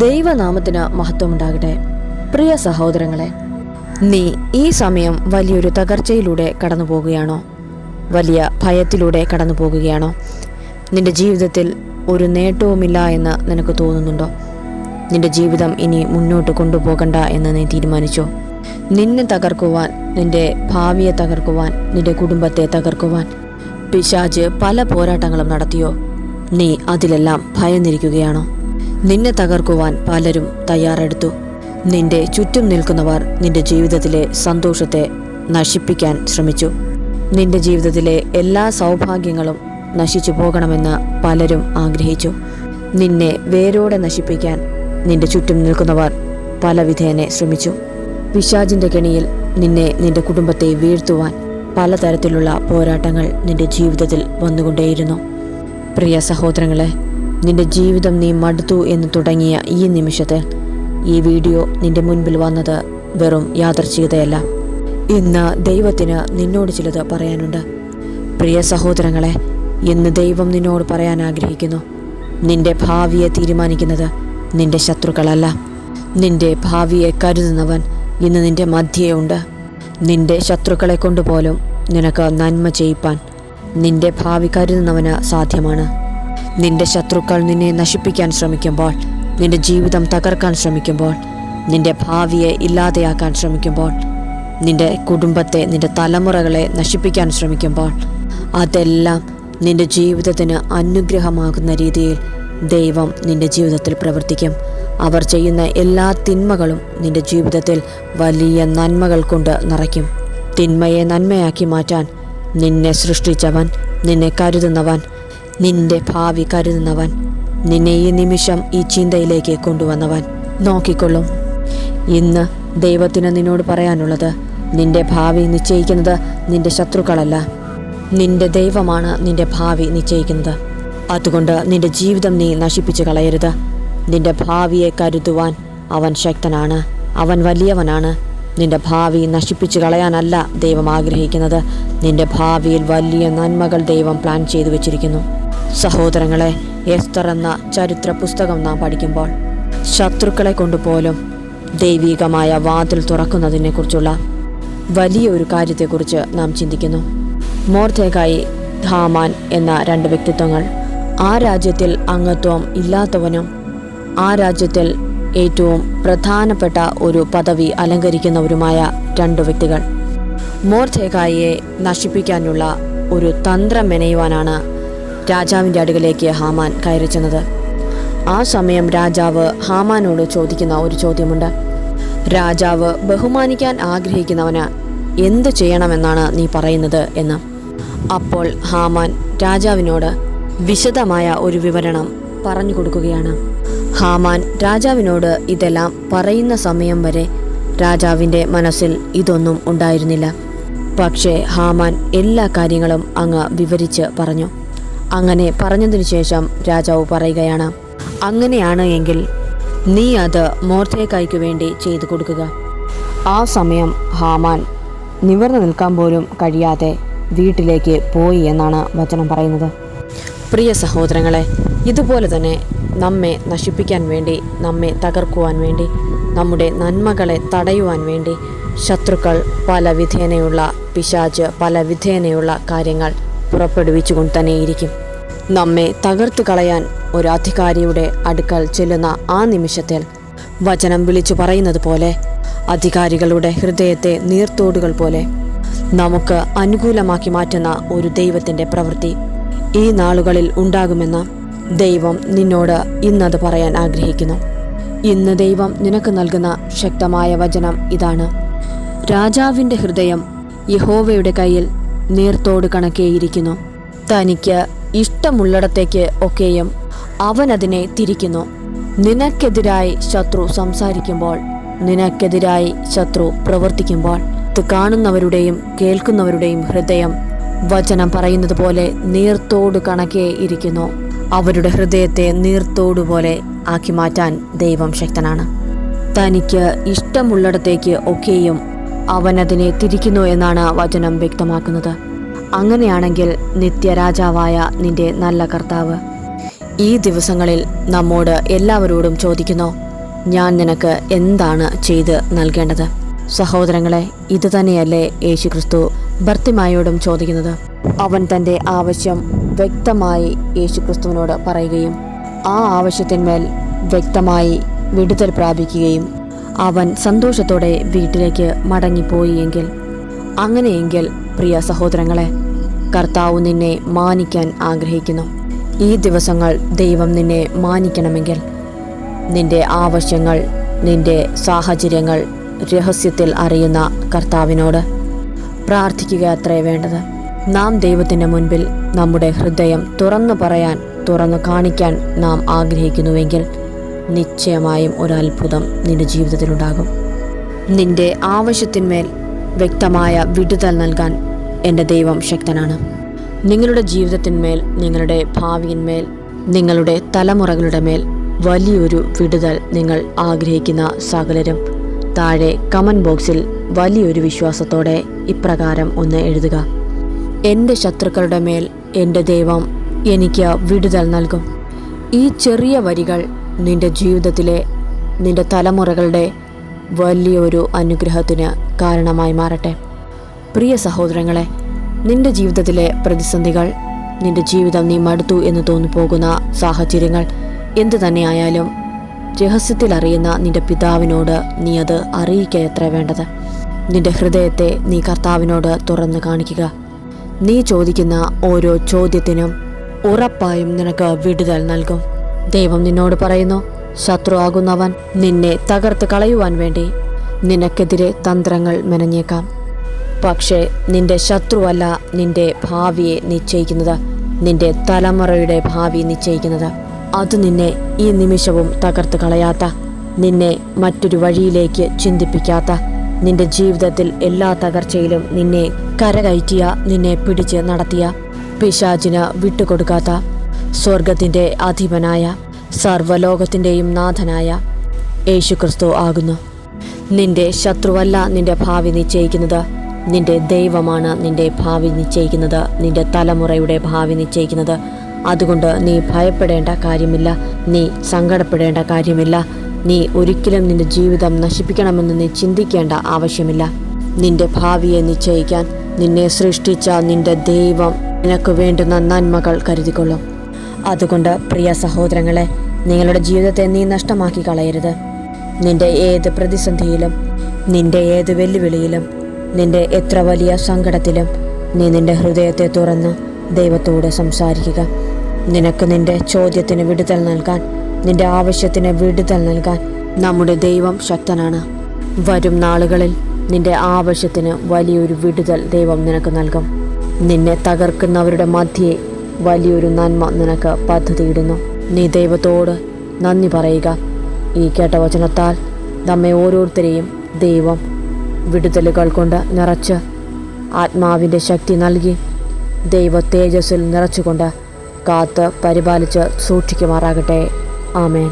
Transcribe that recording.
ദൈവനാമത്തിന് മഹത്വമുണ്ടാകട്ടെ. പ്രിയ സഹോദരങ്ങളെ, നീ ഈ സമയം വലിയൊരു തകർച്ചയിലൂടെ കടന്നു പോകുകയാണോ? വലിയ ഭയത്തിലൂടെ കടന്നു പോകുകയാണോ? നിന്റെ ജീവിതത്തിൽ ഒരു നേട്ടവുമില്ല എന്ന് നിനക്ക് തോന്നുന്നുണ്ടോ? നിന്റെ ജീവിതം ഇനി മുന്നോട്ട് കൊണ്ടുപോകണ്ട എന്ന് നീ തീരുമാനിച്ചോ? നിന്നെ തകർക്കുവാൻ, നിന്റെ ഭാവിയെ തകർക്കുവാൻ, നിന്റെ കുടുംബത്തെ തകർക്കുവാൻ പിശാച് പല പോരാട്ടങ്ങളും നടത്തിയോ? നീ അതിലെല്ലാം ഭയന്നിരിക്കുകയാണോ? നിന്നെ തകർക്കുവാൻ പലരും തയ്യാറെടുത്തു. നിന്റെ ചുറ്റും നിൽക്കുന്നവർ നിന്റെ ജീവിതത്തിലെ സന്തോഷത്തെ നശിപ്പിക്കാൻ ശ്രമിച്ചു. നിന്റെ ജീവിതത്തിലെ എല്ലാ സൗഭാഗ്യങ്ങളും നശിച്ചു പോകണമെന്ന് പലരും ആഗ്രഹിച്ചു. നിന്നെ വേരോടെ നശിപ്പിക്കാൻ നിന്റെ ചുറ്റും നിൽക്കുന്നവർ പല വിധേനെ ശ്രമിച്ചു. പിശാചിന്റെ കെണിയിൽ നിന്റെ കുടുംബത്തെ വീഴ്ത്തുവാൻ പലതരത്തിലുള്ള പോരാട്ടങ്ങൾ നിന്റെ ജീവിതത്തിൽ വന്നുകൊണ്ടേയിരുന്നു. പ്രിയ സഹോദരങ്ങളെ, നിന്റെ ജീവിതം നീ മടുത്തു എന്ന് തുടങ്ങിയ ഈ നിമിഷത്തിൽ ഈ വീഡിയോ നിന്റെ മുൻപിൽ വന്നത് വെറും യാദർച്ഛികതയല്ല. ഇന്ന് ദൈവത്തിന് നിന്നോട് ചിലത് പറയാനുണ്ട്. പ്രിയ സഹോദരങ്ങളെ, ഇന്ന് ദൈവം നിന്നോട് പറയാൻ ആഗ്രഹിക്കുന്നു. നിന്റെ ഭാവിയെ തീരുമാനിക്കുന്നത് നിന്റെ ശത്രുക്കളല്ല. നിന്റെ ഭാവിയെ കരുതുന്നവൻ ഇന്ന് നിന്റെ മധ്യേ ഉണ്ട്. നിന്റെ ശത്രുക്കളെ കൊണ്ടുപോലും നിനക്ക് നന്മ ചെയ്യിപ്പാൻ നിന്റെ ഭാവി കരുതുന്നവന് സാധ്യമാണ്. നിന്റെ ശത്രുക്കൾ നിന്നെ നശിപ്പിക്കാൻ ശ്രമിക്കുമ്പോൾ, നിന്റെ ജീവിതം തകർക്കാൻ ശ്രമിക്കുമ്പോൾ, നിന്റെ ഭാവിയെ ഇല്ലാതെയാക്കാൻ ശ്രമിക്കുമ്പോൾ, നിന്റെ കുടുംബത്തെ, നിന്റെ തലമുറകളെ നശിപ്പിക്കാൻ ശ്രമിക്കുമ്പോൾ, അതെല്ലാം നിന്റെ ജീവിതത്തിന് അനുഗ്രഹമാകുന്ന രീതിയിൽ ദൈവം നിന്റെ ജീവിതത്തിൽ പ്രവർത്തിക്കും. അവർ ചെയ്യുന്ന എല്ലാ തിന്മകളും നിന്റെ ജീവിതത്തിൽ വലിയ നന്മകൾ കൊണ്ട് നിറയ്ക്കും. തിന്മയെ നന്മയാക്കി മാറ്റാൻ നിന്നെ സൃഷ്ടിച്ചവൻ, നിന്നെ കരുതുന്നവൻ, നിന്റെ ഭാവി കരുതുന്നവൻ, നിന്നെ ഈ നിമിഷം ഈ ചിന്തയിലേക്ക് കൊണ്ടുവന്നവൻ നോക്കിക്കൊള്ളും. ഇന്ന് ദൈവത്തിന് നിന്നോട് പറയാനുള്ളത്, നിന്റെ ഭാവി നിശ്ചയിക്കുന്നത് നിന്റെ ശത്രുക്കളല്ല, നിന്റെ ദൈവമാണ് നിന്റെ ഭാവി നിശ്ചയിക്കുന്നത്. അതുകൊണ്ട് നിന്റെ ജീവിതം നീ നശിപ്പിച്ചു കളയരുത്. നിന്റെ ഭാവിയെ കരുതുവാൻ അവൻ ശക്തനാണ്, അവൻ വലിയവനാണ്. നിന്റെ ഭാവി നശിപ്പിച്ചു കളയാനല്ല ദൈവം ആഗ്രഹിക്കുന്നത്. നിന്റെ ഭാവിയിൽ വലിയ നന്മകൾ ദൈവം പ്ലാൻ ചെയ്തു വെച്ചിരിക്കുന്നു. സഹോദരങ്ങളെ, എസ്തർ എന്ന ചരിത്ര പുസ്തകം നാം പഠിക്കുമ്പോൾ ശത്രുക്കളെ കൊണ്ടുപോലും ദൈവികമായ വാതിൽ തുറക്കുന്നതിനെക്കുറിച്ചുള്ള വലിയൊരു കാര്യത്തെക്കുറിച്ച് നാം ചിന്തിക്കുന്നു. മൊർദെഖായി, ഹാമാൻ എന്ന രണ്ട് വ്യക്തിത്വങ്ങൾ. ആ രാജ്യത്തിൽ അംഗത്വം ഇല്ലാത്തവനും ആ രാജ്യത്തിൽ ഏറ്റവും പ്രധാനപ്പെട്ട ഒരു പദവി അലങ്കരിക്കുന്നവരുമായ രണ്ട് വ്യക്തികൾ. മൊർദെഖായിയെ നശിപ്പിക്കാനുള്ള ഒരു തന്ത്രം മെനയുവാനാണ് രാജാവിൻ്റെ അടുക്കലേക്ക് ഹാമാൻ കയറി ചെന്നത്. ആ സമയം രാജാവ് ഹാമാനോട് ചോദിക്കുന്ന ഒരു ചോദ്യമുണ്ട്. രാജാവ് ബഹുമാനിക്കാൻ ആഗ്രഹിക്കുന്നവന് എന്ത് ചെയ്യണമെന്നാണ് നീ പറയുന്നത് എന്ന്. അപ്പോൾ ഹാമാൻ രാജാവിനോട് വിശദമായ ഒരു വിവരണം പറഞ്ഞു കൊടുക്കുകയാണ്. ഹാമാൻ രാജാവിനോട് ഇതെല്ലാം പറയുന്ന സമയം വരെ രാജാവിൻ്റെ മനസ്സിൽ ഇതൊന്നും ഉണ്ടായിരുന്നില്ല. പക്ഷേ ഹാമാൻ എല്ലാ കാര്യങ്ങളും അങ്ങ് വിവരിച്ച് പറഞ്ഞു. അങ്ങനെ പറഞ്ഞതിനു ശേഷം രാജാവ് പറയുകയാണ്, അങ്ങനെയാണ് എങ്കിൽ നീ അത് മൊർദെഖായിക്ക് വേണ്ടി ചെയ്തു കൊടുക്കുക. ആ സമയം ഹാമാൻ നിവർന്നു നിൽക്കാൻ പോലും കഴിയാതെ വീട്ടിലേക്ക് പോയി എന്നാണ് വചനം പറയുന്നത്. പ്രിയ സഹോദരങ്ങളെ, ഇതുപോലെ തന്നെ നമ്മെ നശിപ്പിക്കാൻ വേണ്ടി, നമ്മെ തകർക്കുവാൻ വേണ്ടി, നമ്മുടെ നന്മകളെ തടയുവാൻ വേണ്ടി ശത്രുക്കൾ പല വിധേനയുള്ള, പിശാച് പല വിധേനയുള്ള കാര്യങ്ങൾ പുറപ്പെടുവിച്ചുകൊണ്ട് തന്നെയിരിക്കും. നമ്മെ തകർത്ത് കളയാൻ ഒരു അധികാരിയുടെ അടുക്കൽ ചെല്ലുന്ന ആ നിമിഷത്തിൽ വചനം വിളിച്ചു പറയുന്നത് പോലെ, അധികാരികളുടെ ഹൃദയത്തെ നീർത്തോടുകൾ പോലെ നമുക്ക് അനുകൂലമാക്കി മാറ്റുന്ന ഒരു ദൈവത്തിൻ്റെ പ്രവൃത്തി ഈ നാളുകളിൽ ഉണ്ടാകുമെന്ന് ദൈവം നിന്നോട് ഇന്നത് പറയാൻ ആഗ്രഹിക്കുന്നു. ഇന്ന് ദൈവം നിനക്ക് നൽകുന്ന ശക്തമായ വചനം ഇതാണ്. രാജാവിൻ്റെ ഹൃദയം യഹോവയുടെ കയ്യിൽ നീർത്തോട് കണക്കേയിരിക്കുന്നു. തനിക്ക് ഇഷ്ടമുള്ളിടത്തേക്ക് ഒക്കെയും അവൻ അതിനെ തിരിക്കുന്നു. നിനക്കെതിരായി ശത്രു സംസാരിക്കുമ്പോൾ, നിനക്കെതിരായി ശത്രു പ്രവർത്തിക്കുമ്പോൾ, ഇത് കാണുന്നവരുടെയും കേൾക്കുന്നവരുടെയും ഹൃദയം വചനം പറയുന്നത് പോലെ നീർത്തോട് കണക്കേ ഇരിക്കുന്നു. അവരുടെ ഹൃദയത്തെ നീർത്തോടുപോലെ ആക്കി മാറ്റാൻ ദൈവം ശക്തനാണ്. തനിക്ക് ഇഷ്ടമുള്ളിടത്തേക്ക് ഒക്കെയും അവൻ അതിനെ തിരിക്കുന്നു എന്നാണ് വചനം വ്യക്തമാക്കുന്നത്. അങ്ങനെയാണെങ്കിൽ നിത്യരാജാവായ നിന്റെ നല്ല കർത്താവ് ഈ ദിവസങ്ങളിൽ നമ്മോട് എല്ലാവരോടും ചോദിക്കുന്നു, ഞാൻ നിനക്ക് എന്താണ് ചെയ്ത് നൽകേണ്ടത്? സഹോദരങ്ങളെ, ഇത് തന്നെയല്ലേ യേശുക്രിസ്തു ബർത്തിമായോടും ചോദിക്കുന്നത്? അവൻ തൻ്റെ ആവശ്യം വ്യക്തമായി യേശുക്രിസ്തുവിനോട് പറയുകയും ആ ആവശ്യത്തിന്മേൽ വ്യക്തമായി വിടുതൽ പ്രാപിക്കുകയും അവൻ സന്തോഷത്തോടെ വീട്ടിലേക്ക് മടങ്ങിപ്പോയി എങ്കിൽ, അങ്ങനെയെങ്കിൽ പ്രിയ സഹോദരങ്ങളെ, കർത്താവ് നിന്നെ മാനിക്കാൻ ആഗ്രഹിക്കുന്നു. ഈ ദിവസങ്ങൾ ദൈവം നിന്നെ മാനിക്കണമെങ്കിൽ നിന്റെ ആവശ്യങ്ങൾ, നിന്റെ സാഹചര്യങ്ങൾ രഹസ്യത്തിൽ അറിയുന്ന കർത്താവിനോട് പ്രാർത്ഥിക്കുക അത്രേ വേണ്ടത്. നാം ദൈവത്തിൻ്റെ മുൻപിൽ നമ്മുടെ ഹൃദയം തുറന്നു പറയാൻ, തുറന്നു കാണിക്കാൻ നാം ആഗ്രഹിക്കുന്നുവെങ്കിൽ നിശ്ചയമായും ഒരു അത്ഭുതം നിന്റെ ജീവിതത്തിലുണ്ടാകും. നിന്റെ ആവശ്യത്തിന്മേൽ വ്യക്തമായ വിടുതൽ നൽകാൻ എൻ്റെ ദൈവം ശക്തനാണ്. നിങ്ങളുടെ ജീവിതത്തിന്മേൽ, നിങ്ങളുടെ ഭാവിയിന്മേൽ, നിങ്ങളുടെ തലമുറകളുടെ മേൽ വലിയൊരു വിടുതൽ നിങ്ങൾ ആഗ്രഹിക്കുന്ന സകലരും താഴെ കമൻറ്റ് ബോക്സിൽ വലിയൊരു വിശ്വാസത്തോടെ ഇപ്രകാരം ഒന്ന് എഴുതുക: എൻ്റെ ശത്രുക്കളുടെ മേൽ എൻ്റെ ദൈവം എനിക്ക് വിടുതൽ നൽകും. ഈ ചെറിയ വരികൾ നിന്റെ ജീവിതത്തിലെ, നിന്റെ തലമുറകളുടെ വലിയൊരു അനുഗ്രഹത്തിന് കാരണമായി മാറട്ടെ. പ്രിയ സഹോദരങ്ങളെ, നിന്റെ ജീവിതത്തിലെ പ്രതിസന്ധികൾ, നിന്റെ ജീവിതം നീ മടുത്തു എന്ന് തോന്നിപ്പോകുന്ന സാഹചര്യങ്ങൾ എന്തു തന്നെയായാലും രഹസ്യത്തിൽ അറിയുന്ന നിന്റെ പിതാവിനോട് നീ അത് അറിയിക്കയത്ര വേണ്ടത്. നിന്റെ ഹൃദയത്തെ നീ കർത്താവിനോട് തുറന്നു കാണിക്കുക. നീ ചോദിക്കുന്ന ഓരോ ചോദ്യത്തിനും ഉറപ്പായും നിനക്ക് വിടുതൽ നൽകും. ദൈവം നിന്നോട് പറയുന്നു, ശത്രു ആകുന്നവൻ നിന്നെ തകർത്ത് കളയുവാൻ വേണ്ടി നിനക്കെതിരെ തന്ത്രങ്ങൾ മെനഞ്ഞേക്കാം. പക്ഷേ നിന്റെ ശത്രുവല്ല നിന്റെ ഭാവിയെ നിശ്ചയിക്കുന്നത്, നിന്റെ തലമുറയുടെ ഭാവി നിശ്ചയിക്കുന്നത്. അത് നിന്നെ ഈ നിമിഷവും തകർത്ത് കളയാത്ത, നിന്നെ മറ്റൊരു വഴിയിലേക്ക് ചിന്തിപ്പിക്കാത്ത, നിന്റെ ജീവിതത്തിൽ എല്ലാ തകർച്ചയിലും നിന്നെ കരകയറ്റിയ, നിന്നെ പിടിച്ച് നടത്തിയ, പിശാചിന് വിട്ടുകൊടുക്കാത്ത, സ്വർഗത്തിൻ്റെ അധിപനായ, സർവ്വലോകത്തിൻ്റെയും നാഥനായ യേശുക്രിസ്തു ആകുന്നു. നിന്റെ ശത്രുവല്ല നിന്റെ ഭാവി നിശ്ചയിക്കുന്നത്, നിന്റെ ദൈവമാണ് നിന്റെ ഭാവി നിശ്ചയിക്കുന്നത്, നിന്റെ തലമുറയുടെ ഭാവി നിശ്ചയിക്കുന്നത്. അതുകൊണ്ട് നീ ഭയപ്പെടേണ്ട കാര്യമില്ല, നീ സങ്കടപ്പെടേണ്ട കാര്യമില്ല, നീ ഒരിക്കലും നിന്റെ ജീവിതം നശിപ്പിക്കണമെന്ന് നീ ചിന്തിക്കേണ്ട ആവശ്യമില്ല. നിന്റെ ഭാവിയെ നിശ്ചയിക്കാൻ നിന്നെ സൃഷ്ടിച്ച നിന്റെ ദൈവം നിനക്ക് വേണ്ടുന്ന നന്മകൾ കരുതിക്കൊള്ളും. അതുകൊണ്ട് പ്രിയ സഹോദരങ്ങളെ, നിങ്ങളുടെ ജീവിതത്തെ നീ നഷ്ടമാക്കി കളയരുത്. നിന്റെ ഏത് പ്രതിസന്ധിയിലും, നിന്റെ ഏത് വെല്ലുവിളിയിലും, നിന്റെ എത്ര വലിയ സങ്കടത്തിലും നീ നിന്റെ ഹൃദയത്തെ തുറന്ന് ദൈവത്തോട് സംസാരിക്കുക. നിനക്ക് നിന്റെ ചോദ്യത്തിന് വിടുതൽ നൽകാൻ, നിന്റെ ആവശ്യത്തിന് വിടുതൽ നൽകാൻ നമ്മുടെ ദൈവം ശക്തനാണ്. വരും നാളുകളിൽ നിന്റെ ആവശ്യത്തിന് വലിയൊരു വിടുതൽ ദൈവം നിനക്ക് നൽകും. നിന്നെ തകർക്കുന്നവരുടെ മധ്യേ വലിയൊരു നന്മ നിനക്ക് പദ്ധതിയിടുന്നു. നീ ദൈവത്തോട് നന്ദി പറയുക. ഈ കേട്ട വചനത്താൽ നമ്മെ ഓരോരുത്തരെയും ദൈവം വിടുതലുകൾ കൊണ്ട് നിറച്ച് ആത്മാവിൻ്റെ ശക്തി നൽകി ദൈവ തേജസ്സിൽ നിറച്ചുകൊണ്ട് കാത്ത് പരിപാലിച്ച് സൂക്ഷിക്കുമാറാകട്ടെ. ആമേൻ.